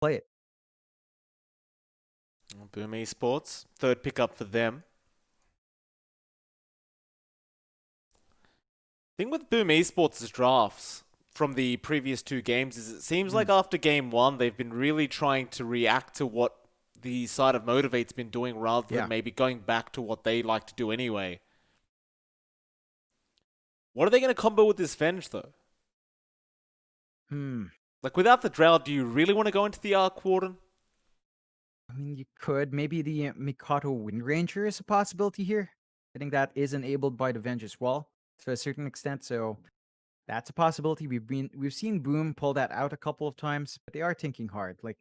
play it. Boom Esports, third pickup for them. Thing with Boom Esports' drafts from the previous two games is it seems like Mm, after game one, they've been really trying to react to what the side of Motivate's been doing rather than yeah. maybe going back to what they like to do anyway. What are they going to combo with this Venge, though? Hmm. Like, without the Drow, do you really want to go into the Arc Warden? I mean, you could. Maybe the Mikado Wind Ranger is a possibility here. I think that is enabled by the Venge as well, to a certain extent. So that's a possibility. We've seen Boom pull that out a couple of times, but they are thinking hard. Like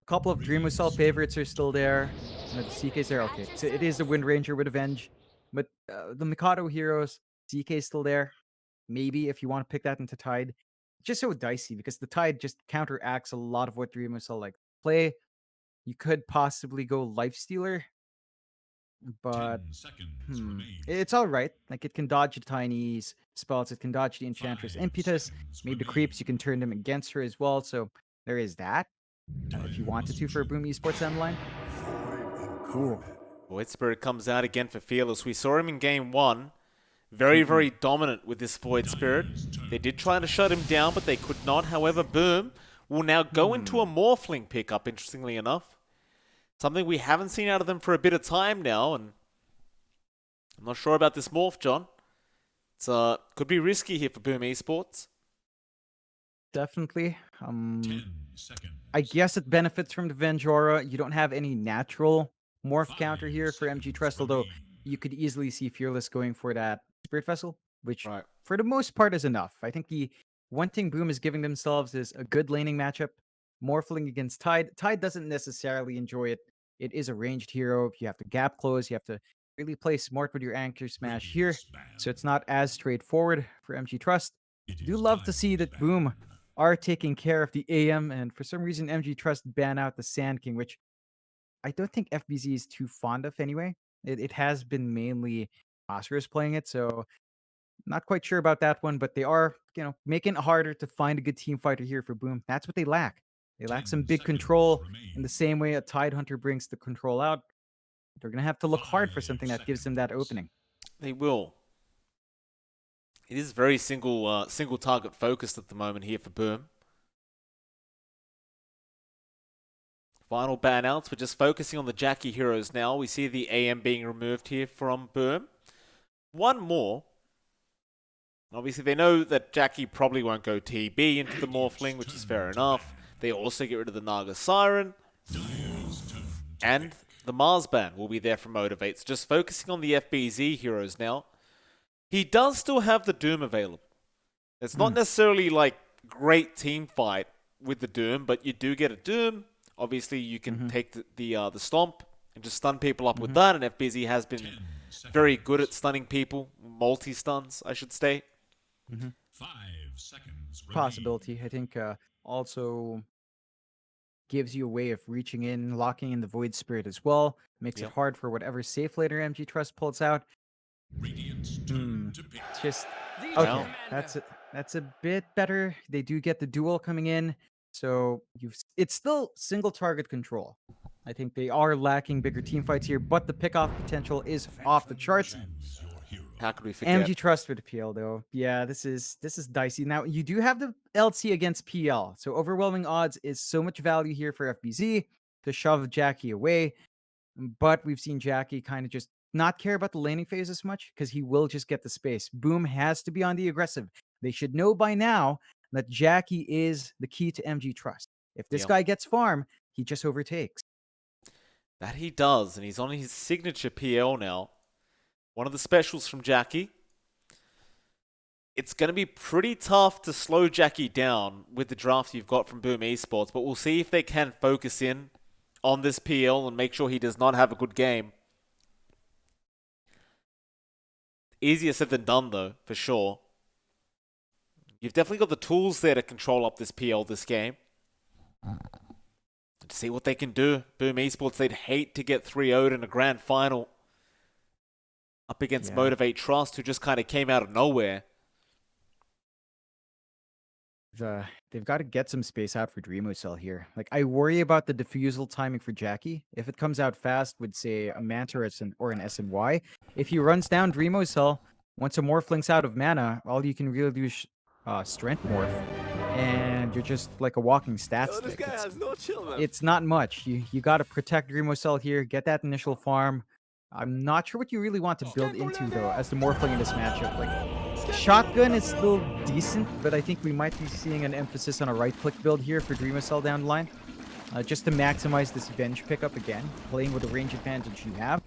a couple of Dream Cell favorites are still there. You know, the CKs are okay. So it is the Wind Ranger with Avenge, but the Mikado heroes, CK is still there. Maybe if you want to pick that into Tide, just so dicey because the Tide just counteracts a lot of what Dream Cell like play. You could possibly go Life Stealer, but 10 seconds remain. it's all right. Like it can dodge the tiny spells, it can dodge the Enchantress 5 Impetus. seconds Maybe the remain. creeps, you can turn them against her as well. So there is that. If you wanted to for a Boom Esports end line. Ooh. Void Spirit comes out again for Fearless. We saw him in game one. Very, Mm-mm. very dominant with this Void Spirit. Dire's turn They did to try to shut him down, but they could not. However, Boom will now go into a Hmm. Morphling pickup, interestingly enough. Something we haven't seen out of them for a bit of time now, and I'm not sure about this Morph, John. It's could be risky here for Boom Esports. Definitely. 10 seconds. I guess it benefits from the Venjora. You don't have any natural morph 5 counter here for MG.Trust, seconds although remain. you could easily see Fearless going for that Spirit Vessel, which Right. for the most part is enough. I think the one thing Boom is giving themselves is a good laning matchup. Morphling against Tide. Tide doesn't necessarily enjoy it. It is a ranged hero. You have to gap close. You have to really play smart with your anchor smash here. Radiance ban. So it's not as straightforward for MG.Trust. It Do is love to time see to that Boom ban. are taking care of the AM, and for some reason, MG.Trust ban out the Sand King, which I don't think FBZ is too fond of anyway. It has been mainly Oscar's playing it, so not quite sure about that one, but they are, making it harder to find a good team fighter here for Boom. That's what they lack. They lack 10 some big seconds control in the remain. same way a Tide Hunter brings the control out. They're going to have to look 5 hard for something that gives them that seconds. opening. They will. It is very single target focused at the moment here for Boom. Final ban outs. We're just focusing on the Jackie heroes now. We see the AM being removed here from Boom. One more. Obviously, they know that Jackie probably won't go TB into the Radiant's Morphling, which is turn fair to enough. ban. They also get rid of the Naga Siren. Dire's turn to And pick. the Mars ban will be there for Motivate. So just focusing on the FBZ heroes now. He does still have the Doom available. It's not Hmm. necessarily like great team fight with the Doom, but you do get a Doom. Obviously, you can Mm-hmm. take the Stomp and just stun people up with Mm-hmm. that. And FBZ has 10 been very good at seconds. stunning people, multi-stuns, I should say. Mm-hmm. 5 seconds remain. Possibility. I think also gives you a way of reaching in, locking in the Void Spirit as well. Makes it Yep. hard for whatever safe later MG.Trust pulls out. Radiant's Hmm. turn to pick. It's just Well, okay. That's a bit better. They do get the duel coming in, so it's still single target control. I think they are lacking bigger team fights here, but the pickoff potential is off the charts. Choose your hero. how could we forget? MG.Trust with PL though. Yeah, this is dicey. Now you do have the LC against PL, so overwhelming odds is so much value here for FBZ to shove Jackie away. But we've seen Jackie kind of just not care about the laning phase as much because he will just get the space. Boom has to be on the aggressive. They should know by now that Jackie is the key to MG.Trust. If this Yep. guy gets farm, he just overtakes. That he does, and he's on his signature PL now. One of the specials from Jackie. It's going to be pretty tough to slow Jackie down with the draft you've got from Boom Esports, but we'll see if they can focus in on this PL and make sure he does not have a good game. Easier said than done, though, for sure. You've definitely got the tools there to control up this PL this game. To see what they can do. Boom Esports, they'd hate to get 3-0'd in a grand final up against Yeah. Motivate.Trust, who just kind of came out of nowhere. They've got to get some space out for Dreamo Cell here. Like, I worry about the diffusal timing for Jackie. If it comes out fast with, say, a Manta or an SNY, if he runs down Dreamo Cell, once a Morphling's out of mana, all you can really do is Strength Morph, and you're just like a walking stat Yo, this stick. guy has no chill, man. It's not much. You got to protect Dreamo Cell here, get that initial farm. I'm not sure what you really want to build into, though, as the Morphling in this matchup. Like, Shotgun is still decent, but I think we might be seeing an emphasis on a right-click build here for Dreamo Cell down the line. Just to maximize this Venge pickup again, playing with the range advantage you have.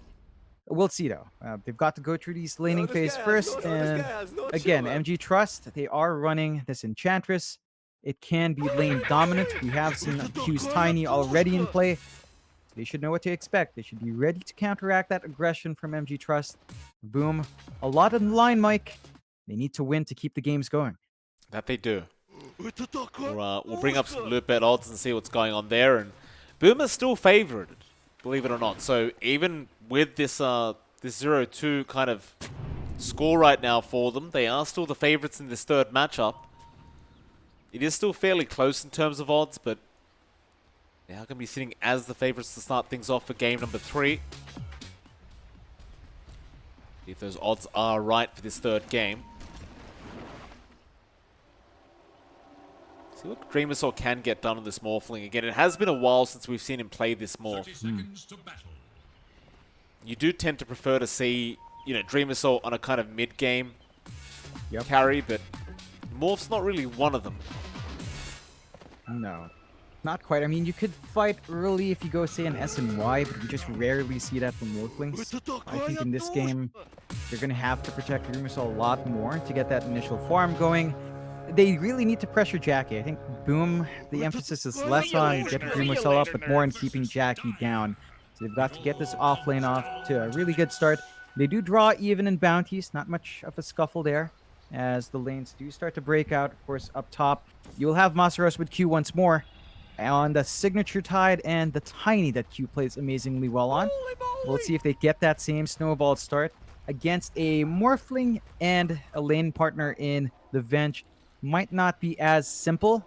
We'll see, though. They've got to go through these laning phase first, and again, MG.Trust, they are running this Enchantress. It can be lane dominant. We have seen Q's Tiny already in play. They should know what to expect. They should be ready to counteract that aggression from MG.Trust. Boom. A lot on the line, Mike. They need to win to keep the games going. That they do. We'll bring up some loot bet odds and see what's going on there. And Boom is still favored, believe it or not. So even with this this 0-2 kind of score right now for them, they are still the favorites in this third matchup. It is still fairly close in terms of odds, but they are going to be sitting as the favorites to start things off for game number 3. If those odds are right for this third game. See what Dreamosaur can get done on this Morphling. Again, it has been a while since we've seen him play this Morph. 30 seconds to battle. You do tend to prefer to see, you know, Dreamosaur on a kind of mid-game Yep. carry, but Morph's not really one of them. No. Not quite. I mean, you could fight early if you go, say, an SNY, but you just rarely see that from Morphlings. I think in this game, you're going to have to protect Dreamosaur a lot more to get that initial farm going. They really need to pressure Jackie. I think Boom, the emphasis is less on getting Dreamosaur up, but more on keeping Jackie down. So they've got to get this off lane off to a really good start. They do draw even in bounties, not much of a scuffle there, as the lanes do start to break out. Of course, up top, you'll have Masaros with Q once more on the Signature Tide and the Tiny that Q plays amazingly well on. We'll see if they get that same snowball start against a Morphling and a lane partner in the Venge. Might not be as simple.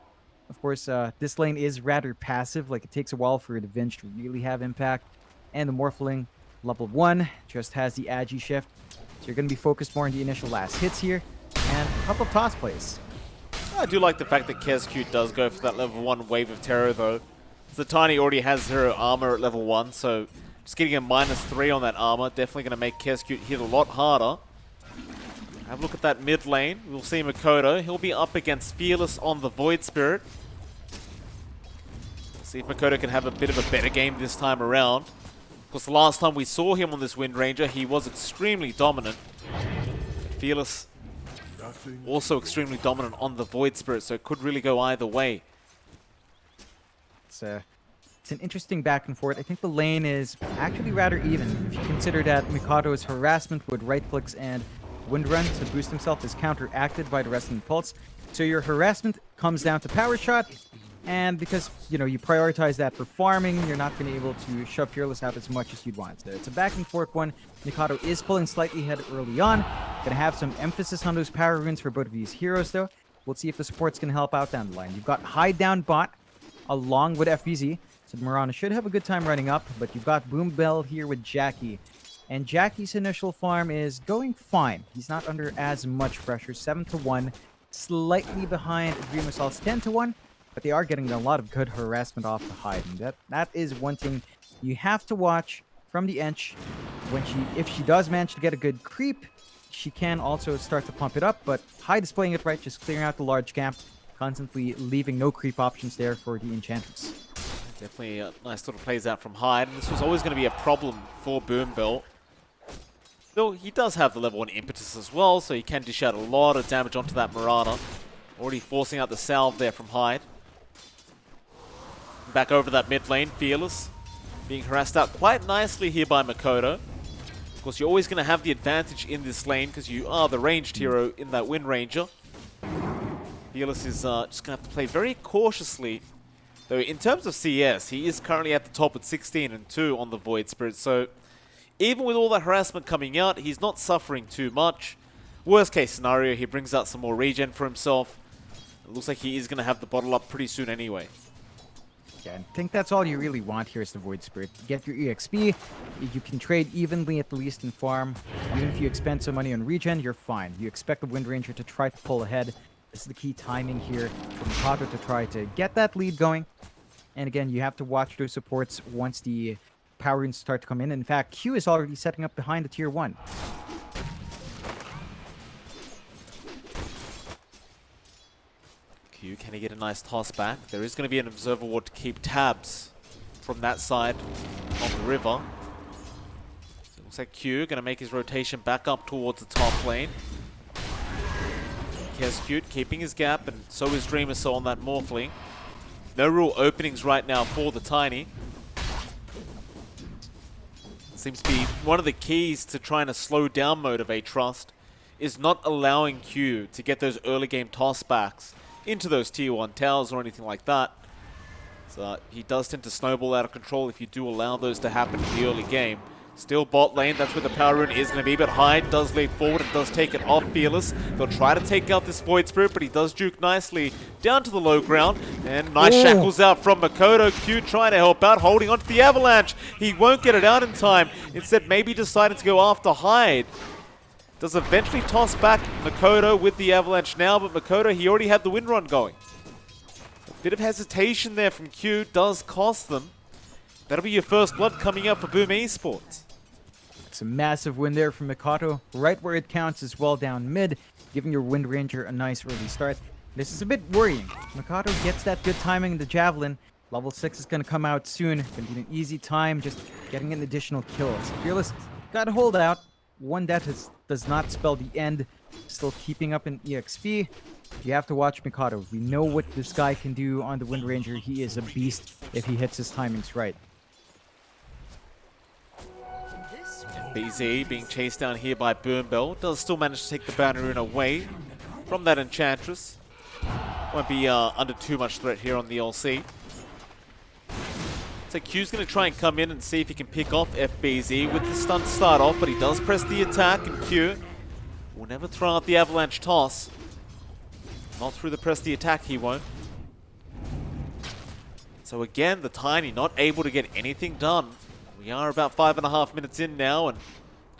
Of course, this lane is rather passive. Like, it takes a while for the Venge to really have impact. And the Morphling, level 1, just has the Agi shift. So you're going to be focused more on the initial last hits here. And a couple of toss plays. I do like the fact that KSQ does go for that level 1 Wave of Terror, though. The Tiny already has 0 armor at level 1, so just getting a -3 on that armor definitely going to make KSQ hit a lot harder. Have a look at that mid lane. We'll see Makoto. He'll be up against Fearless on the Void Spirit. See if Makoto can have a bit of a better game this time around. Of course, the last time we saw him on this Wind Ranger, he was extremely dominant. Fearless also extremely dominant on the Void Spirit, so it could really go either way. It's an interesting back and forth. I think the lane is actually rather even. If you consider that Mikado's harassment with right clicks and Wind Run to boost himself is counteracted by the Resonant Pulse. So your harassment comes down to Power Shot, and because, you know, you prioritize that for farming, you're not going to be able to shove Fearless out as much as you'd want. So it's a back and forth one. Mikado is pulling slightly ahead early on. Going to have some emphasis on those power runes for both of these heroes, though. We'll see if the supports can help out down the line. You've got Hide Down Bot along with FBZ. So Mirana should have a good time running up, but you've got Boom Bell here with Jackie. And Jackie's initial farm is going fine. He's not under as much pressure. 7-1, slightly behind Dreamosaur's 10-1, but they are getting a lot of good harassment off the Hyde. And that is one thing you have to watch from the Ench. If she does manage to get a good creep, she can also start to pump it up, but Hyde is playing it right, just clearing out the large camp, constantly leaving no creep options there for the Enchantress. Definitely a nice little plays out from Hyde, and this was always going to be a problem for Boom Bell. Though he does have the level 1 impetus as well, so he can dish out a lot of damage onto that Mirana. Already forcing out the salve there from Hyde. Back over that mid lane, Fearless. Being harassed out quite nicely here by Makoto. Of course, you're always going to have the advantage in this lane because you are the ranged hero in that Wind Ranger. Fearless is just going to have to play very cautiously. Though in terms of CS, he is currently at the top with 16-2 on the Void Spirit, so even with all that harassment coming out, he's not suffering too much. Worst case scenario, he brings out some more regen for himself. It looks like he is going to have the bottle up pretty soon anyway. Yeah, I think that's all you really want here is the Void Spirit. Get your EXP, you can trade evenly at the least in farm. Even if you expend some money on regen, you're fine. You expect the Wind Ranger to try to pull ahead. This is the key timing here for Mikado to try to get that lead going. And again, you have to watch those supports once the power runes start to come in. In fact, Q is already setting up behind the tier 1. Q, can he get a nice toss back? There is going to be an observer ward to keep tabs from that side of the river. So it looks like Q going to make his rotation back up towards the top lane. Cute keeping his gap, and so is Dreamer so on that Morphling. No real openings right now for the Tiny. Seems to be one of the keys to trying to slow down Motivate.Trust is not allowing Q to get those early game tossbacks into those tier 1 towers or anything like that. So he does tend to snowball out of control if you do allow those to happen in the early game. Still bot lane, that's where the power rune is going to be, but Hyde does lead forward and does take it off Fearless. They'll try to take out this Void Spirit, but he does juke nicely down to the low ground. And nice shackles out from Makoto. Q trying to help out, holding onto the Avalanche. He won't get it out in time. Instead, maybe deciding to go after Hyde. Does eventually toss back Makoto with the Avalanche now, but Makoto, he already had the wind run going. A bit of hesitation there from Q does cost them. That'll be your first blood coming up for Boom Esports. It's a massive win there from Mikado, right where it counts as well down mid, giving your Wind Ranger a nice early start. This is a bit worrying. Mikado gets that good timing in the Javelin. Level 6 is going to come out soon. Going to be an easy time just getting an additional kill. So Fearless got to hold out. One death does not spell the end. Still keeping up in EXP. You have to watch Mikado. We know what this guy can do on the Wind Ranger. He is a beast if he hits his timings right. BZ being chased down here by Boombell. Does still manage to take the boundary rune away from that Enchantress. Won't be under too much threat here on the LC. So Q's going to try and come in and see if he can pick off FBZ with the stun to start off, but he does press the attack, and Q will never throw out the Avalanche toss. Not through the press the attack, he won't. So again, the Tiny not able to get anything done. We are about 5.5 minutes in now, and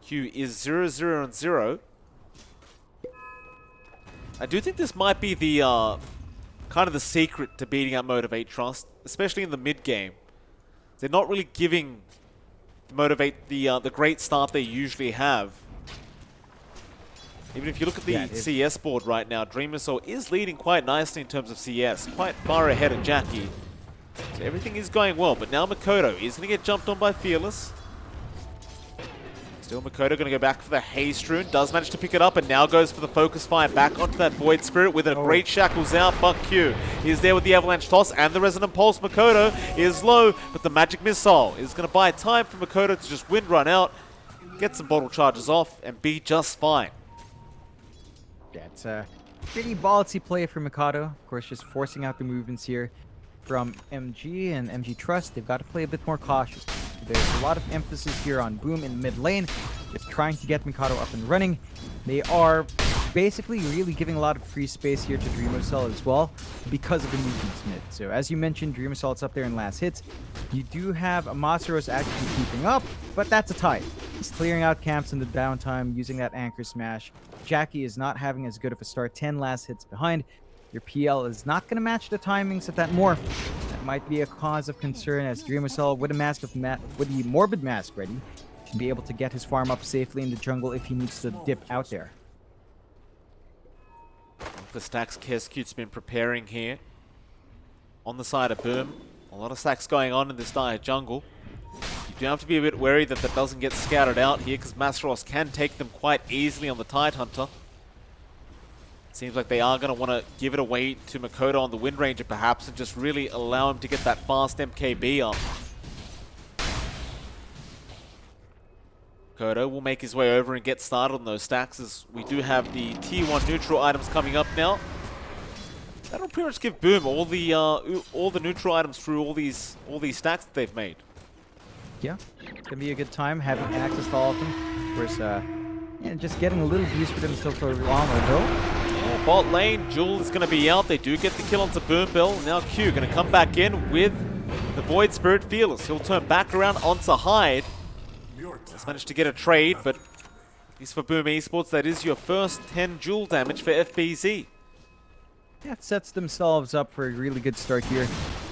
Q is 0-0-0. I do think this might be the kind of the secret to beating out Motivate.Trust, especially in the mid game. They're not really giving Motivate the great start they usually have. Even if you look at the CS board right now, Dreamer Soul is leading quite nicely in terms of CS, quite far ahead of Jackie. So everything is going well, but now Makoto is going to get jumped on by Fearless. Still Makoto going to go back for the Haste Rune, does manage to pick it up, and now goes for the Focus Fire back onto that Void Spirit with a great Shackles out, but Q is there with the Avalanche Toss and the Resonant Pulse. Makoto is low, but the Magic Missile is going to buy time for Makoto to just wind run out, get some bottle charges off, and be just fine. Yeah, it's a pretty ballsy play for Mikado. Of course, just forcing out the movements here from MG and MG.Trust. They've got to play a bit more cautious. There's a lot of emphasis here on Boom in mid lane, just trying to get Mikado up and running. They are basically really giving a lot of free space here to Dreamosol as well because of the movements mid. So as you mentioned, Dreamosol's up there in last hits. You do have Amasaros actually keeping up, but that's a tie. He's clearing out camps in the downtime using that Anchor Smash. Jackie is not having as good of a start, 10 last hits behind. Your PL is not going to match the timings of that morph. That might be a cause of concern as Dreamosol with a mask of with the Morbid Mask ready should be able to get his farm up safely in the jungle if he needs to dip out there. For stacks, Kescute's been preparing here on the side of Boom. A lot of stacks going on in this dire jungle. You do have to be a bit wary that that doesn't get scattered out here because Masaros can take them quite easily on the Tidehunter. Seems like they are going to want to give it away to Makoto on the Wind Ranger perhaps and just really allow him to get that fast MKB up. Makoto will make his way over and get started on those stacks as we do have the tier 1 neutral items coming up now. That'll pretty much give Boom all the neutral items through all these stacks that they've made. Yeah, it's gonna be a good time having access to all of them. Of course, and just getting a little views for them still for long ago. Yeah, bot lane, Jewel is going to be out. They do get the kill onto Boombill. Now Q going to come back in with the Void Spirit Fearless. He'll turn back around onto Hyde. Just managed to get a trade, but at least for Boom Esports, that is your first 10 Jewel damage for FBZ. Yeah, it sets themselves up for a really good start here.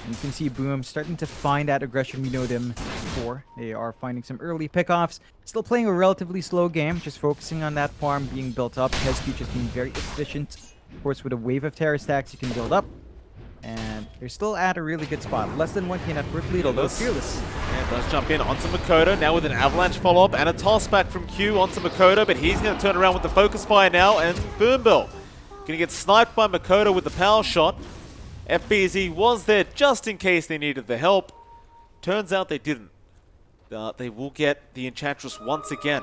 And you can see Boom starting to find that aggression we know them for. They are finding some early pickoffs. Still playing a relatively slow game, just focusing on that farm being built up. Hesky just being very efficient. Of course, with a wave of terror stacks, you can build up. And they're still at a really good spot. Less than 1k net worth lead, although Fearless. Yeah, does jump in onto Makoto, now with an avalanche follow-up and a toss back from Q onto Makoto, but he's going to turn around with the focus fire now, and Boombill going to get sniped by Makoto with the power shot. FBZ was there just in case they needed the help. Turns out they didn't. They will get the Enchantress once again.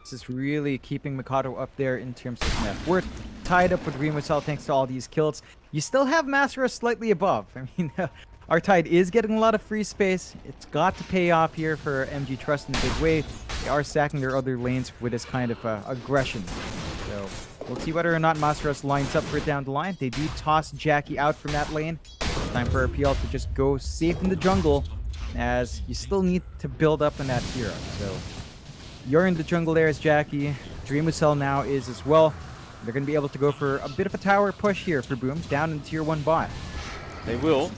This is really keeping Mikado up there in terms of net worth. Tied up with Remusel thanks to all these kills. You still have Master slightly above. I mean, our Tide is getting a lot of free space. It's got to pay off here for MG.Trust in a big way. They are stacking their other lanes with this kind of aggression. So we'll see whether or not Master lines up for it down the line. They do toss Jackie out from that lane. Time for RPL to just go safe in the jungle, as you still need to build up on that hero. So you're in the jungle there as Jackie. Dreamucell now is as well. They're going to be able to go for a bit of a tower push here for Boom, down in tier 1 bot. They will.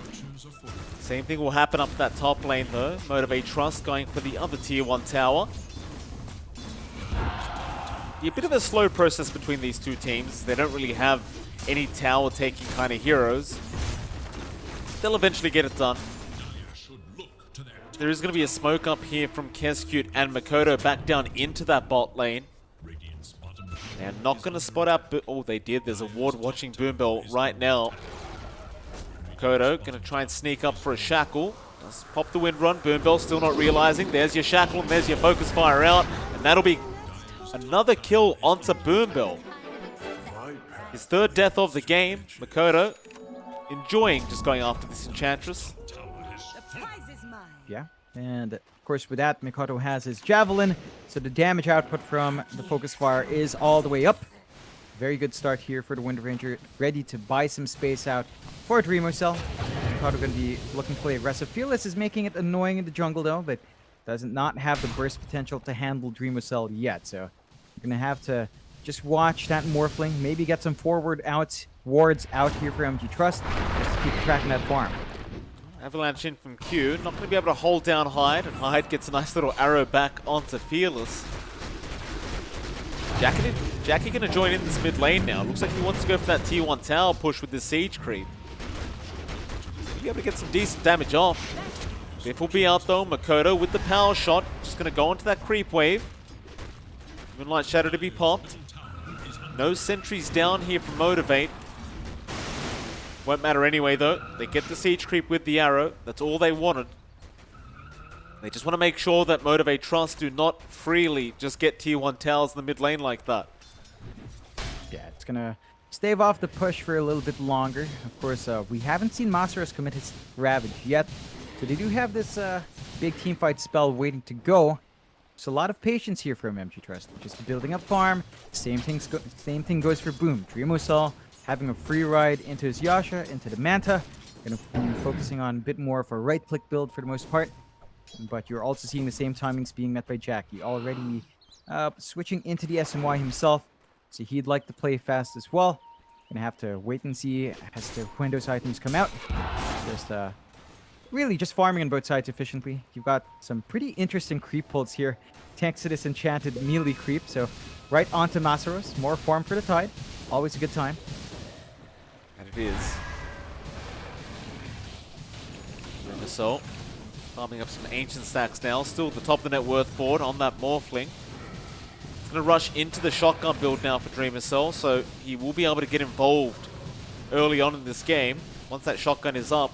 Same thing will happen up that top lane though. Motivate.Trust going for the other tier 1 tower. A bit of a slow process between these two teams. They don't really have any tower taking kind of heroes. They'll eventually get it done. There is going to be a smoke up here from Keskute and Makoto back down into that bot lane. They're not going to spot out... Oh, they did. There's a ward watching Boombill right now. Makoto going to try and sneak up for a shackle. Just pop the wind run. Boombill still not realizing. There's your shackle and there's your focus fire out. And that'll be another kill onto Boombill. His third death of the game. Makoto enjoying just going after this Enchantress. Yeah, and of course with that, Mikado has his Javelin, so the damage output from the Focus Fire is all the way up. Very good start here for the Wind Ranger, ready to buy some space out for Dreamucell. Mikado going to be looking to play aggressive. Fearless is making it annoying in the jungle though, but does not have the burst potential to handle Dreamucell yet, so you're going to have to just watch that Morphling, maybe get some wards out here for MG.Trust, just to keep tracking that farm. Avalanche in from Q, not going to be able to hold down Hyde, and Hyde gets a nice little arrow back onto Fearless. Jackie going to join in this mid lane now. Looks like he wants to go for that tier 1 tower push with this siege creep. Be able to get some decent damage off. Biff will be out though. Makoto with the power shot, just going to go into that creep wave. Moonlight Shadow to be popped. No sentries down here from Motivate. Won't matter anyway though. They get the siege creep with the arrow. That's all they wanted. They just want to make sure that Motivate.Trust do not freely just get tier 1 towers in the mid lane like that. Yeah, it's gonna stave off the push for a little bit longer. Of course, we haven't seen Masaros commit his Ravage yet. So they do have this big teamfight spell waiting to go. So a lot of patience here from MG.Trust. Just building up farm. Same thing goes for Boom. Dreamucell having a free ride into his Yasha, into the Manta. Gonna be focusing on a bit more of a right-click build for the most part. But you're also seeing the same timings being met by Jackie. Already switching into the SMY himself. So he'd like to play fast as well. Gonna have to wait and see as the Windows items come out. Just really just farming on both sides efficiently. You've got some pretty interesting creep pulls here. Thanks to this enchanted melee creep. So right onto Masaros. More farm for the Tide. Always a good time. And it is. So, farming up some ancient stacks now. Still at the top of the net worth board on that Morphling. He's going to rush into the shotgun build now for Dreamucell, so he will be able to get involved early on in this game once that shotgun is up.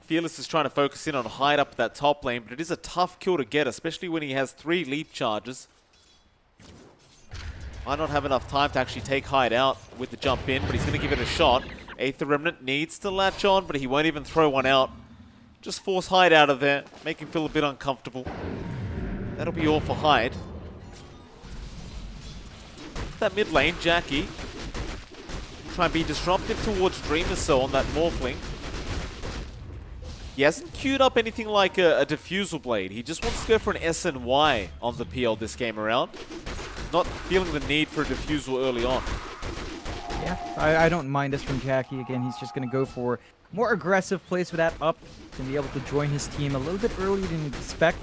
Fearless is trying to focus in on Hyde up that top lane, but it is a tough kill to get, especially when he has 3 leap charges. Might not have enough time to actually take Hyde out with the jump in, but he's going to give it a shot. Aether Remnant needs to latch on, but he won't even throw one out. Just force Hyde out of there, make him feel a bit uncomfortable. That'll be all for Hyde. that mid lane, Jackie. Try and be disruptive towards Dreamer Cell on that Morphling. He hasn't queued up anything like a Diffusal Blade. He just wants to go for an SNY on the PL this game around. Not feeling the need for a Diffusal early on. Yeah, I don't mind this from Jackie. Again, he's just going to go for more aggressive plays with that up to be able to join his team a little bit earlier than you'd expect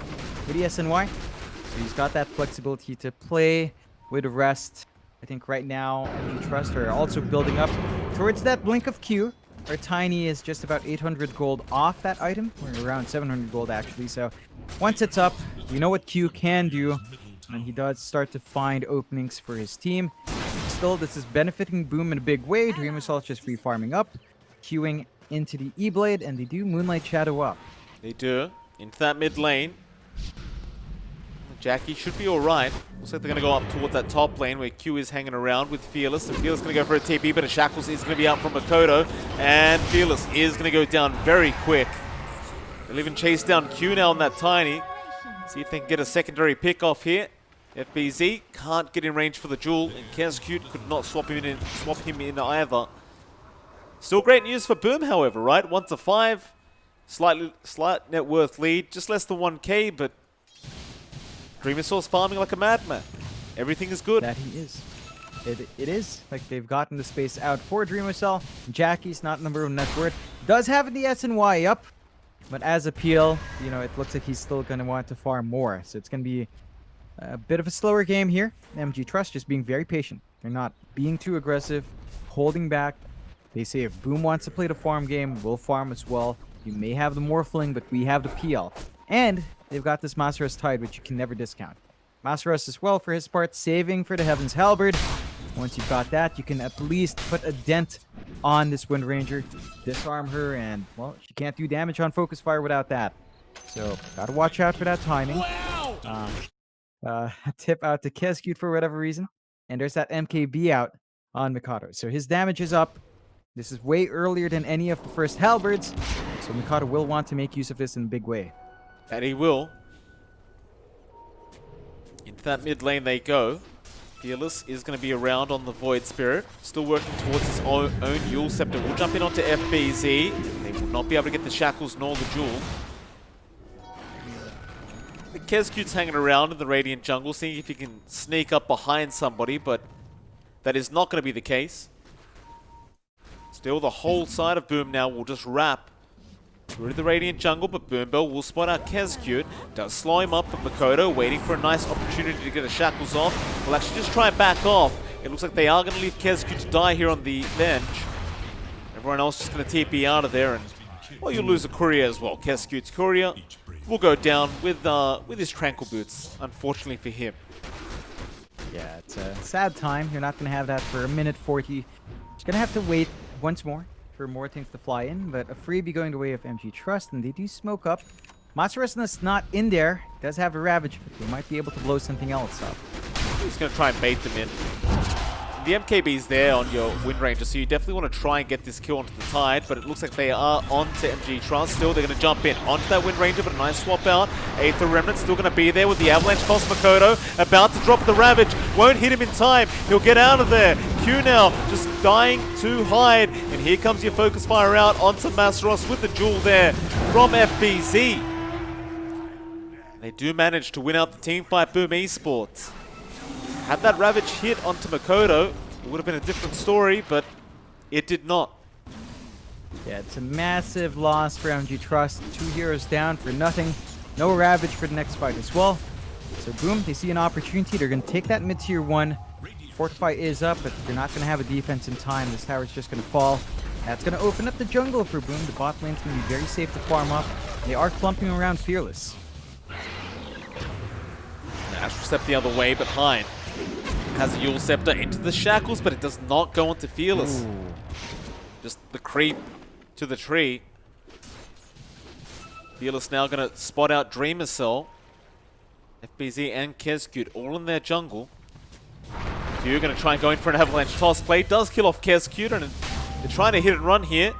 with the SNY. So he's got that flexibility to play with the rest. I think right now, MG.Trust are also building up towards that blink of Q. Our Tiny is just about 800 gold off that item. We're around 700 gold actually. So once it's up, we know what Q can do. And he does start to find openings for his team. Still, this is benefiting Boom in a big way. Dream Assault just free farming up, queuing into the E-Blade, and they do Moonlight Shadow up. They do. Into that mid lane. Jackie should be alright. Looks like they're going to go up towards that top lane where Q is hanging around with Fearless. And Fearless is going to go for a TP, but a Shackles is going to be out from Makoto. And Fearless is going to go down very quick. They'll even chase down Q now on that Tiny. See if they can get a secondary pick off here. FBZ can't get in range for the duel, and Kescute could not swap him in either. Still great news for Boom, however, right? 1-5, slight net worth lead, just less than 1k, but Dreamer Source farming like a madman. Everything is good. That he is. It is. Like, they've gotten the space out for Dreamer Cell. Jackie's not number one net worth. Does have the SNY up, but as a PL, you know, it looks like he's still going to want to farm more. So it's going to be a bit of a slower game here. MG.Trust just being very patient. They're not being too aggressive, holding back. They say if Boom wants to play the farm game, we'll farm as well. You may have the Morphling, but we have the PL. And they've got this Masaros Tide, which you can never discount. Masaros as well, for his part, saving for the Heaven's Halberd. Once you've got that, you can at least put a dent on this Wind Ranger, disarm her, and, well, she can't do damage on Focus Fire without that. So, gotta watch out for that timing. Tip out to Kescute for whatever reason. And there's that MKB out on Mikado. So his damage is up. This is way earlier than any of the first Halberds. So Mikado will want to make use of this in a big way. That he will. Into that mid lane they go. Fearless is going to be around on the Void Spirit. Still working towards his own Yule Scepter. We'll jump in onto FBZ. They will not be able to get the Shackles nor the Jewel. The Kescute's hanging around in the Radiant jungle, seeing if he can sneak up behind somebody, but that is not going to be the case. Still, the whole side of Boom now will just wrap through the Radiant jungle, but Boombell will spot out Kescute. Does slow him up, but Makoto waiting for a nice opportunity to get the Shackles off. Will actually just try and back off. It looks like they are going to leave Kescute to die here on the bench. Everyone else just going to TP out of there, and, well, you'll lose a courier as well. Kescute's courier will go down with his Tranquil Boots, unfortunately for him. Yeah, it's a sad time. You're not going to have that for a minute 40. You're going to have to wait once more for more things to fly in, but a freebie going the way of MG.Trust, and they do smoke up. Masaros not in there. Does have a Ravage, but they might be able to blow something else up. He's going to try and bait them in. The MKB's there on your Wind Ranger, so you definitely want to try and get this kill onto the Tide, but it looks like they are onto MG.Trust. Still, they're going to jump in onto that Wind Ranger, but a nice swap out. Aether Remnant still going to be there with the Avalanche toss. Makoto about to drop the Ravage. Won't hit him in time. He'll get out of there. Q now just dying to hide. And here comes your Focus Fire out onto Masaros with the Jewel there from FBZ. They do manage to win out the teamfight. Boom Esports. Had that Ravage hit onto Makoto, it would have been a different story, but it did not. Yeah, it's a massive loss for MG.Trust. 2 heroes down for nothing. No Ravage for the next fight as well. So Boom, they see an opportunity. They're going to take that mid-tier 1. Fortify is up, but they're not going to have a defense in time. This tower's just going to fall. That's going to open up the jungle for Boom. The bot lane's going to be very safe to farm up. They are clumping around Fearless. Astral Step the other way behind. Has a Yule Scepter into the Shackles, but it does not go onto Fearless. Ooh. Just the creep to the tree. Fearless now going to spot out Dreamer Cell. FBZ and Kescute all in their jungle. Q going to try and go in for an Avalanche toss play. Does kill off Kescute, and they're trying to hit and run here.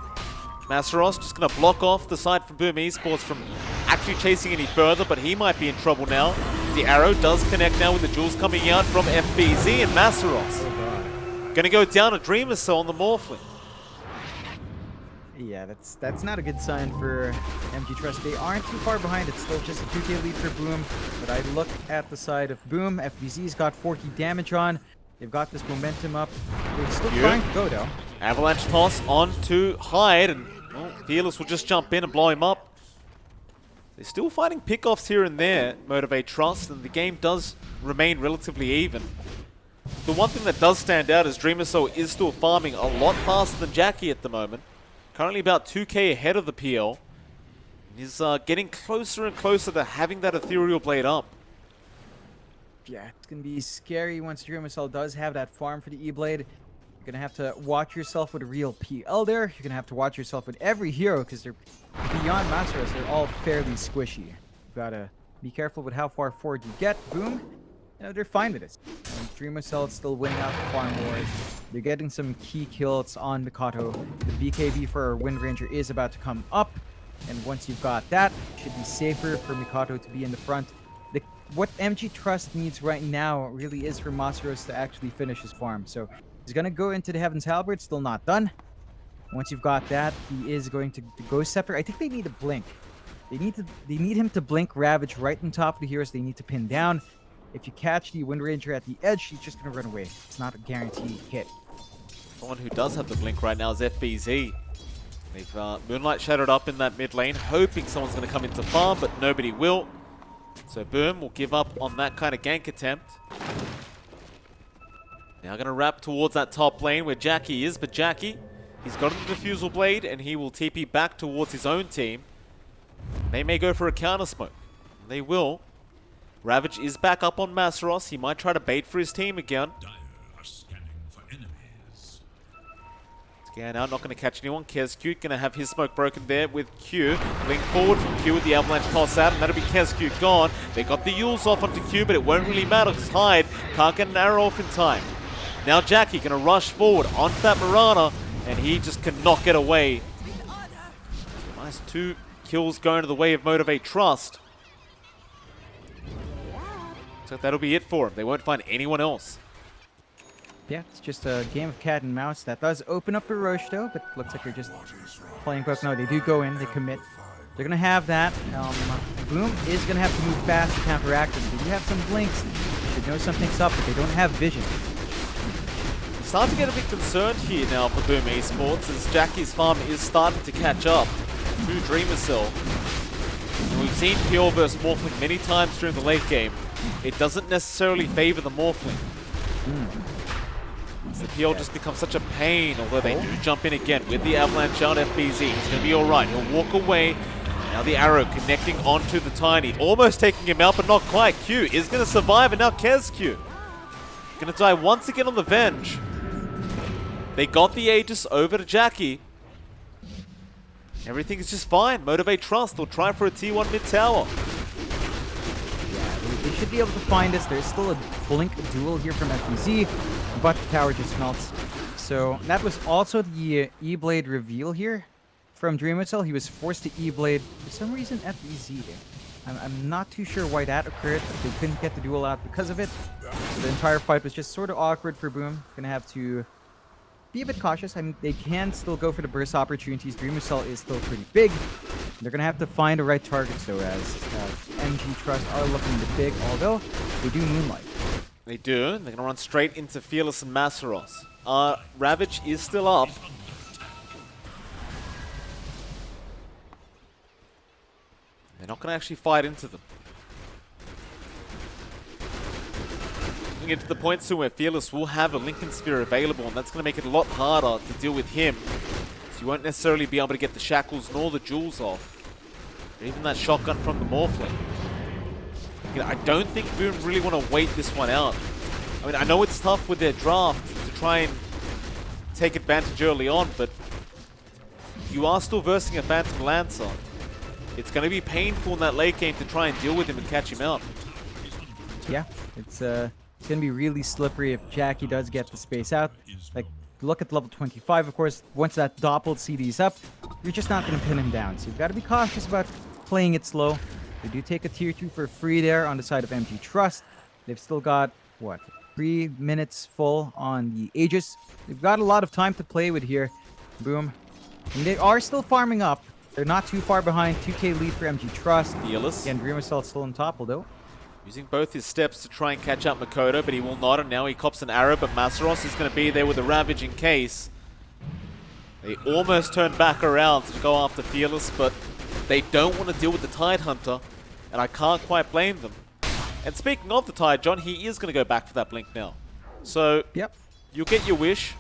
Masaros just going to block off the side from Boom Esports from actually chasing any further, but he might be in trouble now. The arrow does connect now with the jewels coming out from FBZ, and Masaros going to go down a Dreamer Cell on the Morphling. Yeah, that's not a good sign for MG.Trust. They aren't too far behind. It's still just a 2k lead for Boom. But I look at the side of Boom. FBZ's got 40 damage on. They've got this momentum up. They're still trying to go, though. Avalanche toss on to Hyde, and well, Fearless will just jump in and blow him up. They're still fighting pickoffs here and there, Motivate.Trust, and the game does remain relatively even. The one thing that does stand out is Dreamercell is still farming a lot faster than Jackie at the moment. Currently about 2k ahead of the PL. He's getting closer and closer to having that Ethereal Blade up. Yeah, it's going to be scary once Dreamercell does have that farm for the E-Blade. You're going to have to watch yourself with a real PL there. You're going to have to watch yourself with every hero because they're beyond Masteros. They're all fairly squishy. You've got to be careful with how far forward you get. Boom. You know, they're fine with this. And Dreamercell is still winning out the farm wars. They're getting some key kills on Mikato. The BKB for our Wind Ranger is about to come up. And once you've got that, it should be safer for Mikato to be in the front. What MG.Trust needs right now really is for Masaros to actually finish his farm. So he's going to go into the Heaven's Halberd, still not done. Once you've got that, he is going to go Scepter. I think they need a blink. They need him to blink Ravage right on top of the heroes they need to pin down. If you catch the Wind Ranger at the edge, he's just going to run away. It's not a guaranteed hit. Someone who does have the blink right now is FBZ. They've Moonlight shadowed up in that mid lane, hoping someone's going to come into farm, but nobody will. So Boom will give up on that kind of gank attempt. Now going to wrap towards that top lane where Jackie is, but Jackie, he's got the Diffusal Blade and he will TP back towards his own team. They may go for a counter smoke. They will. Ravage is back up on Masaros. He might try to bait for his team again. Dire are scanning for enemies. Scan out, not going to catch anyone. KezQ going to have his smoke broken there with Q. Link forward from Q with the Avalanche toss out, and that'll be KezQ gone. They got the Yules off onto Q, but it won't really matter because Hyde can't get an arrow off in time. Now Jackie going to rush forward onto that Mirana, and he just cannot get away. Nice 2 kills going to the way of Motivate.Trust. So that'll be it for him. They won't find anyone else. Yeah, it's just a game of cat and mouse. That does open up the Roche, though, but looks like they're just playing quick. No, they do go in. They commit. They're going to have that. Boom is going to have to move fast to counteract this. They do have some blinks. They know something's up, but they don't have vision. Starting to get a bit concerned here now for Boom Esports as Jackie's farm is starting to catch up to Dreamercell. We've seen PL versus Morphling many times during the late game. It doesn't necessarily favor the Morphling. The PL just becomes such a pain, although they do jump in again with the Avalanche out FBZ. He's going to be alright. He'll walk away. Now the arrow connecting onto the Tiny. Almost taking him out, but not quite. Q is going to survive, and now KezQ going to die once again on the Venge. They got the Aegis over to Jackie. Everything is just fine. Motivate.Trust. They'll try for a T1 mid-tower. Yeah, they should be able to find us. There's still a blink duel here from FBZ, but the tower just melts. So that was also the E-Blade reveal here from Dreamercell. He was forced to E-Blade. For some reason, FBZ did. I'm not too sure why that occurred, but they couldn't get the duel out because of it. So the entire fight was just sort of awkward for Boom. Gonna have to be a bit cautious. I mean, they can still go for the burst opportunities. Dreamercell is still pretty big. They're going to have to find the right targets, though, as MG.Trust are looking the big, although they do Moonlight. They do. They're going to run straight into Fearless and Masaros. Ravage is still up. They're not going to actually fight into them. Getting into the point soon where Fearless will have a Lincoln Sphere available, and that's going to make it a lot harder to deal with him. So you won't necessarily be able to get the shackles nor the jewels off. Or even that shotgun from the Morphling. You know, I don't think Boom really want to wait this one out. I mean, I know it's tough with their draft to try and take advantage early on, but you are still versing a Phantom Lancer. It's going to be painful in that late game to try and deal with him and catch him out. Yeah, it's going to be really slippery if Jackie does get the space out. Like, look at level 25, of course. Once that Doppel CD is up, you're just not going to pin him down. So you've got to be cautious about playing it slow. They do take a tier 2 for free there on the side of MG.Trust. They've still got, what, 3 minutes full on the Aegis. They've got a lot of time to play with here. Boom. And they are still farming up. They're not too far behind. 2k lead for MG.Trust. Fearless. Again, Dreamercell still on top, although. Using both his steps to try and catch up Makoto, but he will not, and now he cops an arrow, but Masaros is going to be there with a Ravage in case. They almost turned back around to go after Fearless, but they don't want to deal with the Tide Hunter, and I can't quite blame them. And speaking of the Tide, John, he is going to go back for that blink now. So, Yep. you'll get your wish.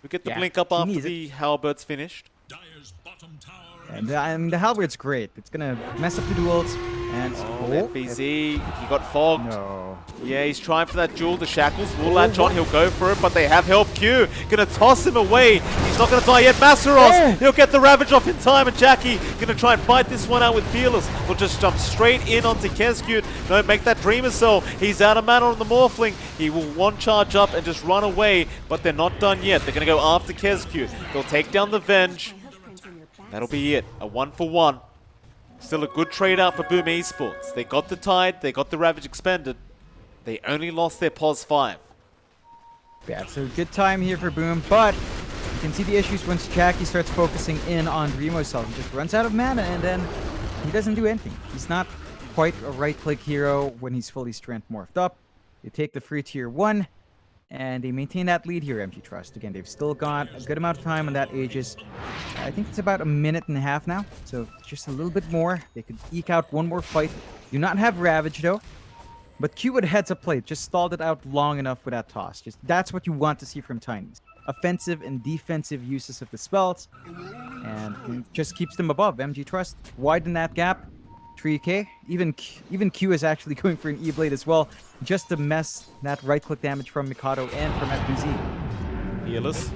We get the blink up he after needs the Halbert's finished. Dire's bottom tower And I mean, the Halberd's great. It's going to mess up the duels. And FBZ, he got fogged. No. Yeah, he's trying for that duel. The Shackles will latch on. He'll go for it, but they have help Q. Gonna toss him away. He's not gonna die yet. Masaros, he'll get the Ravage off in time, and Jackie gonna try and fight this one out with Fearless. Will just jump straight in onto Kezcute. No, make that Dreamer Cell. He's out of mana on the Morphling. He will one charge up and just run away, but they're not done yet. They're gonna go after Kezcute. They'll take down the Venge. That'll be it. A 1-for-1. Still a good trade out for Boom Esports. They got the Tide, they got the Ravage expended. They only lost their POS 5. Yeah, it's a good time here for Boom, but you can see the issues once Jackie starts focusing in on Dreamercell. He just runs out of mana and then he doesn't do anything. He's not quite a right-click hero when he's fully strength morphed up. They take the free tier 1 and they maintain that lead here, MG.Trust. Again, they've still got a good amount of time on that Aegis. I think it's about a minute and a half now, so just a little bit more. They could eke out one more fight. Do not have Ravage, though. But Q with heads-up play just stalled it out long enough with that toss. Just that's what you want to see from Tinies. Offensive and defensive uses of the spells. And it just keeps them above. MG.Trust widen that gap. 3k. Even Q is actually going for an E-Blade as well, just to mess that right-click damage from Mikado and from FBZ. Fearless.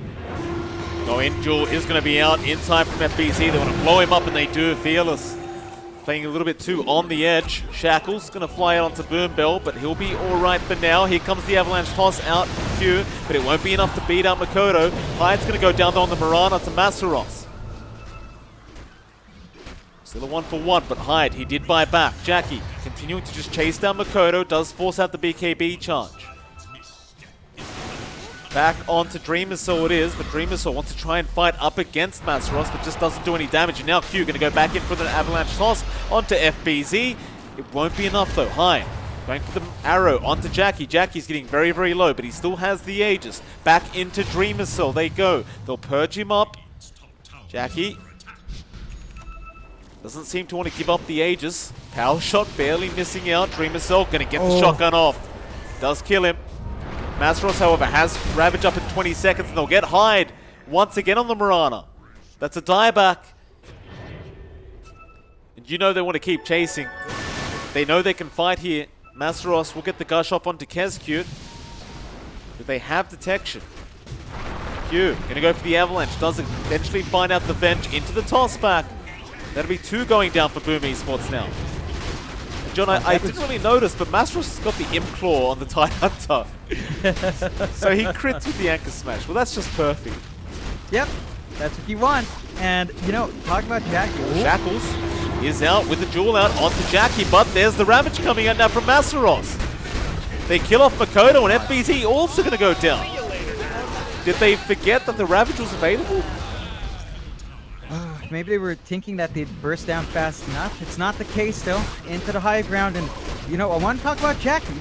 No, Duel is going to be out in time from FBZ. They want to blow him up, and they do. Fearless playing a little bit too on the edge. Shackles going to fly out onto Boom Bell, but he'll be all right for now. Here comes the Avalanche toss out from Q, but it won't be enough to beat out Makoto. Hyde's going to go down there on the Mirana to Masaros. Still a 1-for-1, but Hyde, he did buy back. Jackie continuing to just chase down Makoto, does force out the BKB charge. Back onto Dreamercell it is, but Dreamercell wants to try and fight up against Masaros, but just doesn't do any damage. And now Q going to go back in for the Avalanche toss onto FBZ. It won't be enough though. Hyde going for the arrow onto Jackie. Jackie's getting very, very low, but he still has the Aegis. Back into Dreamercell they go. They'll purge him up. Jackie doesn't seem to want to give up the Aegis. Power shot barely missing out. Dreamercell going to get the shotgun off. Does kill him. Masaros, however, has Ravage up in 20 seconds, and they'll get Hyde once again on the Mirana. That's a dieback. And you know they want to keep chasing. They know they can fight here. Masaros will get the gush off onto Kezcute, but they have detection. Q going to go for the Avalanche. Does eventually find out the Venge into the toss back. That'll be 2 going down for Boom Esports now. John, I didn't really notice, but Masaros has got the Imp Claw on the Tide Hunter. So he crits with the Anchor Smash. Well, that's just perfect. Yep, that's what you want. And, you know, talk about Jackie. Shackles is out with the Jewel out onto Jackie, but there's the Ravage coming out now from Masaros. They kill off Makoto, and FBZ also going to go down. Did they forget that the Ravage was available? Maybe they were thinking that they'd burst down fast enough. It's not the case, though. Into the high ground, and, you know, I want to talk about Jackie.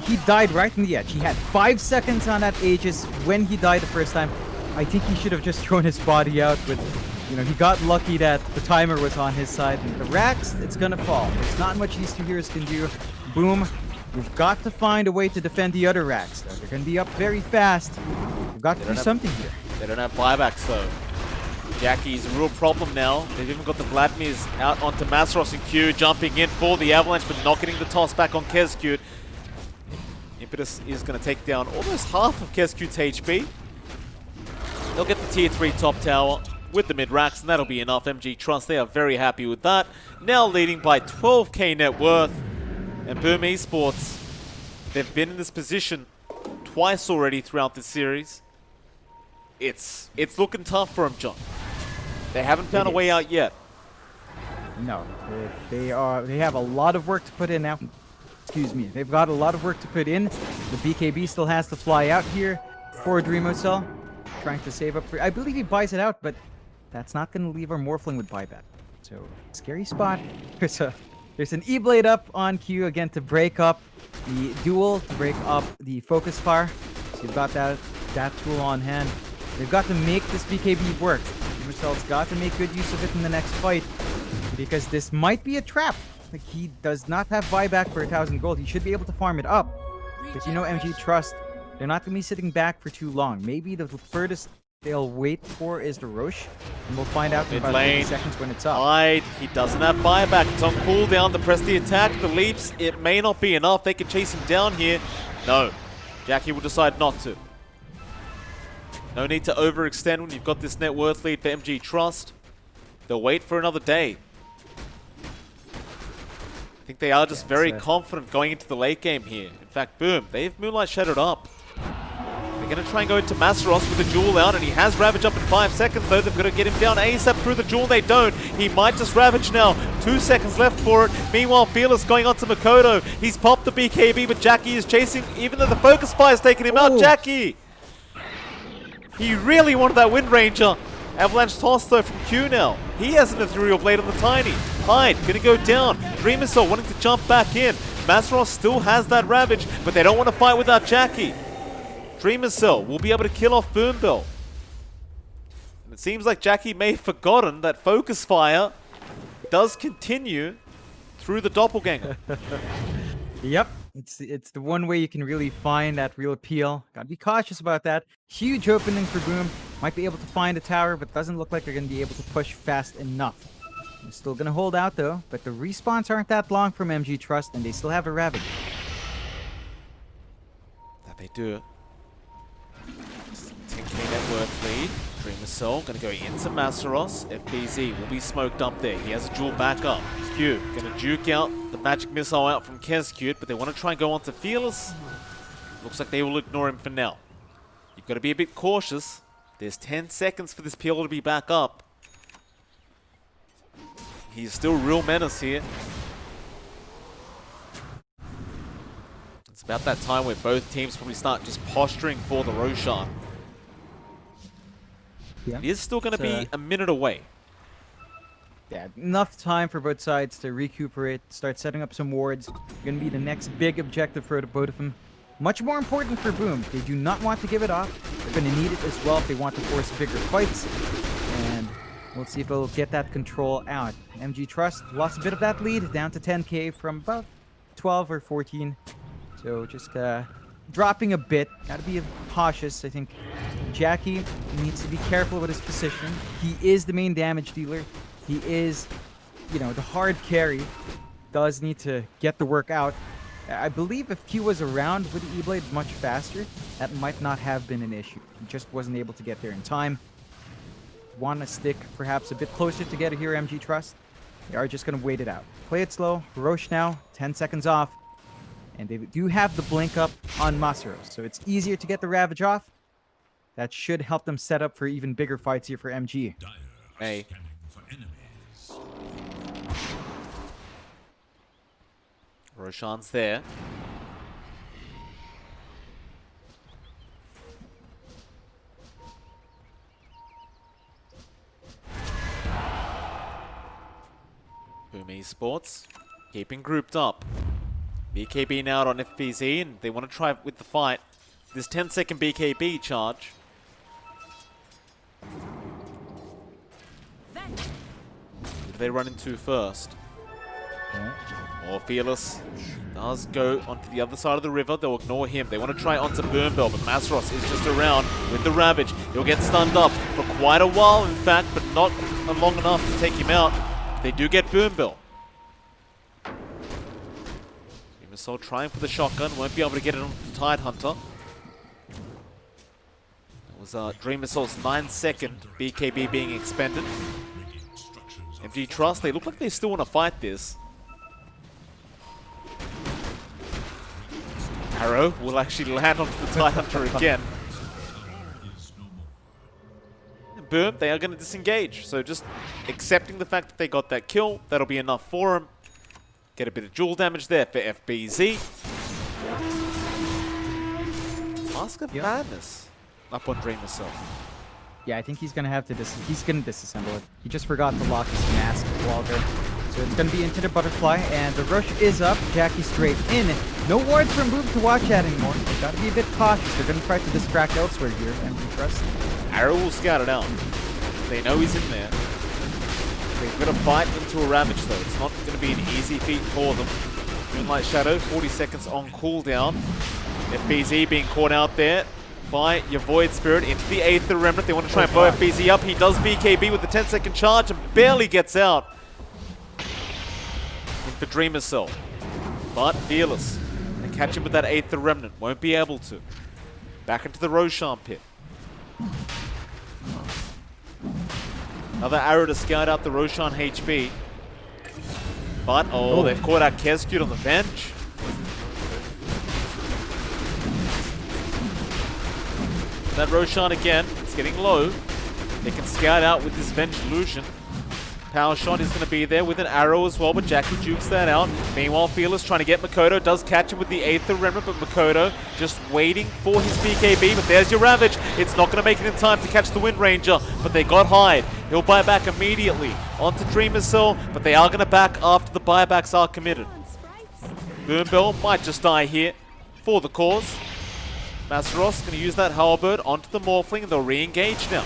He died right in the edge. He had 5 seconds on that Aegis when he died the first time. I think he should have just thrown his body out with, you know, he got lucky that the timer was on his side. And the racks, it's gonna fall. There's not much these 2 heroes can do. Boom. We've got to find a way to defend the other racks, though. They're gonna be up very fast. We've got to do something here. They don't have buybacks, though. Jackie's a real problem now. They've even got the Vladimirs out onto Masaros and Q jumping in for the Avalanche, but not getting the toss back on Kezcute. Impetus is going to take down almost half of Kezcute's HP. They'll get the tier 3 top tower with the mid-racks, and that'll be enough. MG.Trust, they are very happy with that. Now leading by 12k net worth. And Boom Esports, they've been in this position twice already throughout this series. It's looking tough for them, John. They haven't found a way out yet. No, they have a lot of work to put in now. Excuse me. They've got a lot of work to put in. The BKB still has to fly out here for Dreamocell, trying to save up for. I believe he buys it out, but that's not going to leave our Morphling with buyback. So scary spot. There's an E-Blade up on Q again to break up the duel, to break up the focus fire. So you've got that tool on hand. They've got to make this BKB work. Dreamocell's got to make good use of it in the next fight, because this might be a trap. Like, he does not have buyback for 1,000 gold. He should be able to farm it up. But you know MG.Trust, they're not going to be sitting back for too long. Maybe the furthest they'll wait for is the Roche, and we'll find out in about 30 seconds when it's up. Hyde, he doesn't have buyback. It's on cooldown to press the attack. The leaps, it may not be enough. They can chase him down here. No, Jackie will decide not to. No need to overextend when you've got this net worth lead for MG.Trust. They'll wait for another day. I think they are just very confident going into the late game here. In fact, boom, they've Moonlight Shadowed up. They're going to try and go into Masteros with the Jewel out, and he has Ravage up in 5 seconds, though. They've got to get him down ASAP through the Jewel. They don't. He might just Ravage now. 2 seconds left for it. Meanwhile, Fearless going on to Makoto. He's popped the BKB, but Jackie is chasing, even though the Focus Fire has taken him out. Jackie! He really wanted that Wind Ranger. Avalanche toss though from Q now. He has an Ethereal Blade on the Tiny. Hyde gonna go down. Dreamocell wanting to jump back in. Masteros still has that Ravage, but they don't want to fight without Jackie. Dreamocell will be able to kill off Boombill. And it seems like Jackie may have forgotten that Focus Fire does continue through the Doppelganger. Yep. It's the one way you can really find that real appeal. Gotta be cautious about that. Huge opening for Boom. Might be able to find a tower, but doesn't look like they're going to be able to push fast enough. They're still going to hold out, though. But the respawns aren't that long from MG.Trust, and they still have a Ravage. That they do. 10k net worth lead. Dreamocell going to go into Masteros. FBZ will be smoked up there. He has a dual backup. Q going to juke out the magic missile out from Kescute, but they want to try and go on to Fearless. Looks like they will ignore him for now. You've got to be a bit cautious. There's 10 seconds for this PL to be back up. He's still real menace here. It's about that time where both teams probably start just posturing for the Roshan. Yeah. It is still going to be a minute away. Yeah, enough time for both sides to recuperate, start setting up some wards. Going to be the next big objective for both of them. Much more important for Boom. They do not want to give it off. They're going to need it as well if they want to force bigger fights. And we'll see if they'll get that control out. MG.Trust lost a bit of that lead, down to 10k from about 12 or 14. So just dropping a bit. Got to be cautious. I think Jackie needs to be careful with his position. He is the main damage dealer. He is, you know, the hard carry. Does need to get the work out. I believe if Q was around with the E-Blade much faster, that might not have been an issue. He just wasn't able to get there in time. Want to stick perhaps a bit closer together here, MG.Trust. They are just going to wait it out. Play it slow. Roche now, 10 seconds off. And they do have the blink up on Masteros, so it's easier to get the Ravage off. That should help them set up for even bigger fights here for MG. Hey. Roshan's there. Boom Esports keeping grouped up. BKB now out on FBZ, and they want to try with the fight. This 10-second BKB charge. Who do they run into first? Or Fearless does go onto the other side of the river. They'll ignore him. They want to try onto Boombill, but Masteros is just around with the Ravage. He'll get stunned up for quite a while, in fact, but not long enough to take him out. They do get Boombill. Dreamocell trying for the shotgun. Won't be able to get it on the Tidehunter. That was Dreamocell's 9-second BKB being expended. MG.Trust, they look like they still want to fight this. Arrow will actually land onto the Tidehunter again. Boom, they are going to disengage. So just accepting the fact that they got that kill, that'll be enough for them. Get a bit of dual damage there for FBZ. Mask of Madness up on Dream itself. Yeah, I think he's gonna have to he's gonna disassemble it. He just forgot to lock his mask while there. So it's gonna be into the butterfly, and the rush is up. Jackie straight in. No wards from Boom to watch at anymore. They gotta be a bit cautious. They're gonna try to distract elsewhere here, MG.Trust. Arrow will scout it out. They know he's in there. They're gonna fight into a Ravage though. It's not gonna be an easy feat for them. Moonlight Shadow, 40 seconds on cooldown. FBZ being caught out there by your Void Spirit into the Aether Remnant. They want to try and blow FBZ up. He does BKB with the 10-second charge and barely gets out. In for Dreamer Cell. But Fearless. They catch him with that Aether Remnant. Won't be able to. Back into the Roshan pit. Another arrow to scout out the Roshan HP. But, oh, they've caught out Kezcute on the bench. That Roshan again, it's getting low. They can scout out with this Venge Illusion. Power Shot is going to be there with an arrow as well, but Jackie jukes that out. Meanwhile, Fearless trying to get Makoto, does catch him with the Aether Remnant, but Makoto just waiting for his BKB, but there's your Ravage. It's not going to make it in time to catch the Wind Ranger, but they got Hyde. He'll buy back immediately onto Dreamer Cell, but they are going to back after the buybacks are committed. Boom Bell might just die here for the cause. Masteros going to use that Halberd onto the Morphling, and they'll re-engage now.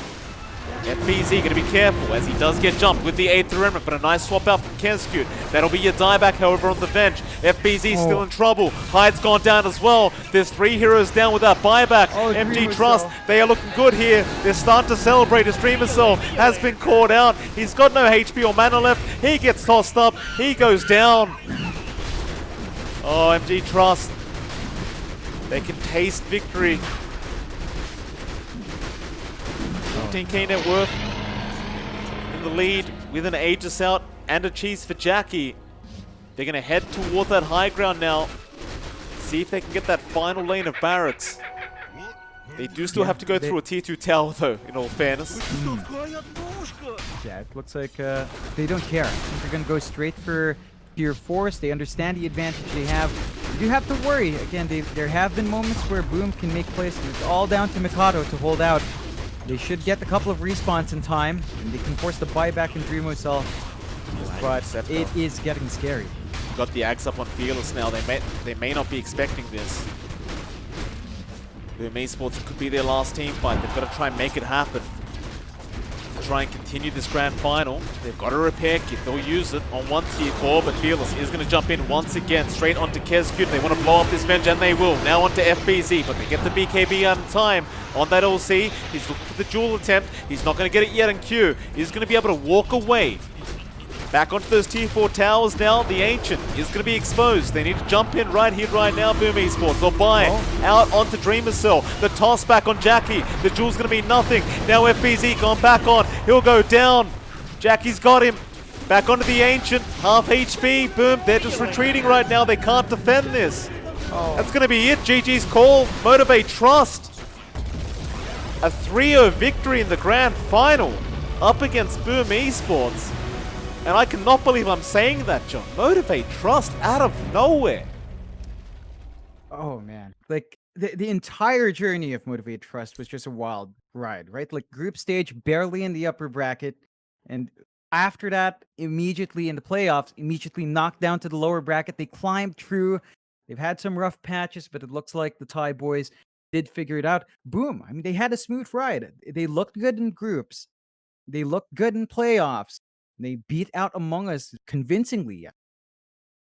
FBZ going to be careful as he does get jumped with the Aether Remnant, but a nice swap out from Kezcute. That'll be your dieback, however, on the bench. FBZ still in trouble. Hyde's gone down as well. There's 3 heroes down with that buyback. MG.Trust, they are looking good here. They're starting to celebrate as Dreamer Cell has been caught out. He's got no HP or mana left. He gets tossed up. He goes down. Oh, MG.Trust. They can taste victory. 15k net worth in the lead with an Aegis out and a cheese for Jackie. They're going to head toward that high ground now. See if they can get that final lane of barracks. They do still have to go through a tier 2 tower though, in all fairness. Yeah, it looks like they don't care. I think they're going to go straight for tier 4s. They understand the advantage they have. You do have to worry. Again, there have been moments where Boom can make plays, and it's all down to Mikado to hold out. They should get a couple of respawns in time, and they can force the buyback in Dreamo Cell. But it is getting scary. Got the axe up on Fearless now. They may not be expecting this. Boom Esports could be their last team fight. They've got to try and make it happen. Try and continue this grand final. They've got a repair kit. They'll use it on one tier 4, but Fearless is going to jump in once again, straight onto Kezcute. They want to blow up this Venge, and they will. Now onto FBZ, but they get the BKB out in time on that LC. He's looking for the duel attempt. He's not going to get it yet in Q. He's going to be able to walk away. Back onto those tier 4 towers now. The Ancient is going to be exposed. They need to jump in right here, right now, Boom Esports. They'll buy out onto Dreamer Cell. The toss back on Jackie. The duel's going to be nothing. Now FBZ gone back on. He'll go down. Jackie's got him. Back onto the Ancient. Half HP. Boom. They're just retreating right now. They can't defend this. That's going to be it. GG's call. Motivate.Trust. A 3-0 victory in the grand final up against Boom Esports. And I cannot believe I'm saying that, John. Motivate.Trust out of nowhere. Oh, man. Like, the entire journey of Motivate.Trust was just a wild ride, right? Like, group stage, barely in the upper bracket. And after that, immediately in the playoffs, immediately knocked down to the lower bracket. They climbed through. They've had some rough patches, but it looks like the Thai boys did figure it out. Boom. I mean, they had a smooth ride. They looked good in groups. They looked good in playoffs. They beat out Among Us convincingly.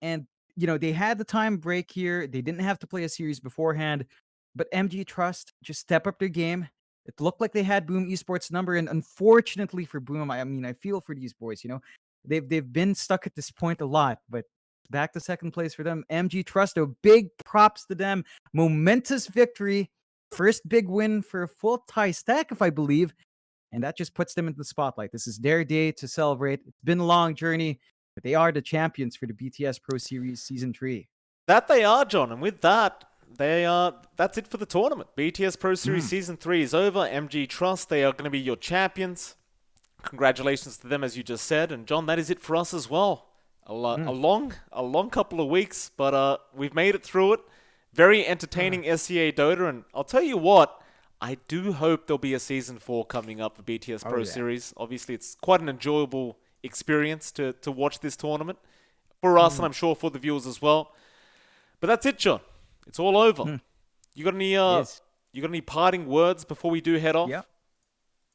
And, you know, they had the time break here. They didn't have to play a series beforehand. But MG.Trust just step up their game. It looked like they had Boom Esports' number. And unfortunately for Boom, I mean, I feel for these boys, you know. They've been stuck at this point a lot. But back to second place for them. MG.Trust, though, big props to them. Momentous victory. First big win for a full Thai stack, if I believe. And that just puts them into the spotlight. This is their day to celebrate. It's been a long journey, but they are the champions for the BTS Pro Series Season 3. That they are, John. And with that, that's it for the tournament. BTS Pro Series Season 3 is over. MG.Trust, they are going to be your champions. Congratulations to them, as you just said. And John, that is it for us as well. A long couple of weeks, but we've made it through it. Very entertaining SEA Dota, and I'll tell you what, I do hope there'll be a Season 4 coming up for BTS Pro Series. Obviously, it's quite an enjoyable experience to watch this tournament. For us, and I'm sure for the viewers as well. But that's it, John. It's all over. You got any parting words before we do head off? Yeah.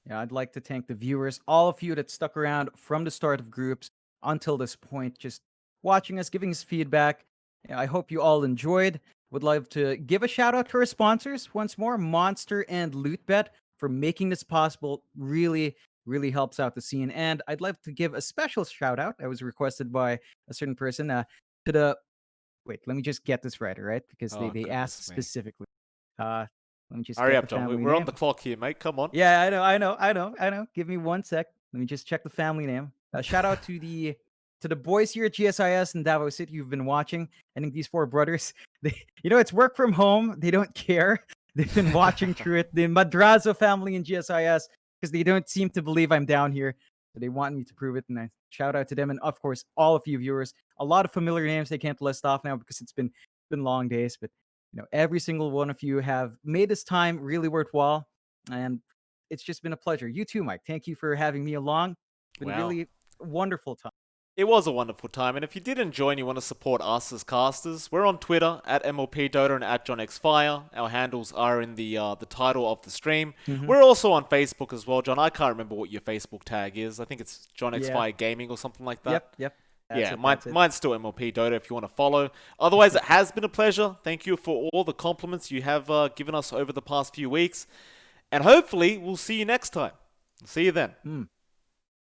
Yeah, I'd like to thank the viewers, all of you that stuck around from the start of groups until this point, just watching us, giving us feedback. Yeah, I hope you all enjoyed. Would love to give a shout out to our sponsors once more, Monster and Lootbet, for making this possible. Really, really helps out the scene. And I'd like to give a special shout out. I was requested by a certain person to the. Wait, let me just get this right, all right? Because Oh, they asked goodness me. specifically. Let me just Hurry get up, the John. family We're on name. the clock here, mate. Come on. Yeah, I know. Give me 1 sec. Let me just check the family name. Shout out to the boys here at GSIS and Davao City who've been watching. I think these 4 brothers, it's work from home. They don't care. They've been watching through it. The Madrazo family in GSIS, because they don't seem to believe I'm down here. So they want me to prove it, and I shout out to them, and of course all of you viewers. A lot of familiar names they can't list off now because it's been long days, but every single one of you have made this time really worthwhile, and it's just been a pleasure. You too, Mike. Thank you for having me along. It's been Wow. really wonderful time. It was a wonderful time, and if you did enjoy and you want to support us as casters, we're on Twitter at MLP Dota and at johnxfire. Our handles are in the title of the stream. We're also on Facebook as well, John. I can't remember what your Facebook tag is. I think it's JohnXFire Gaming or something like that. Yep. Mine's still MLP Dota if you want to follow. Otherwise, it has been a pleasure. Thank you for all the compliments you have given us over the past few weeks. And hopefully, we'll see you next time. See you then.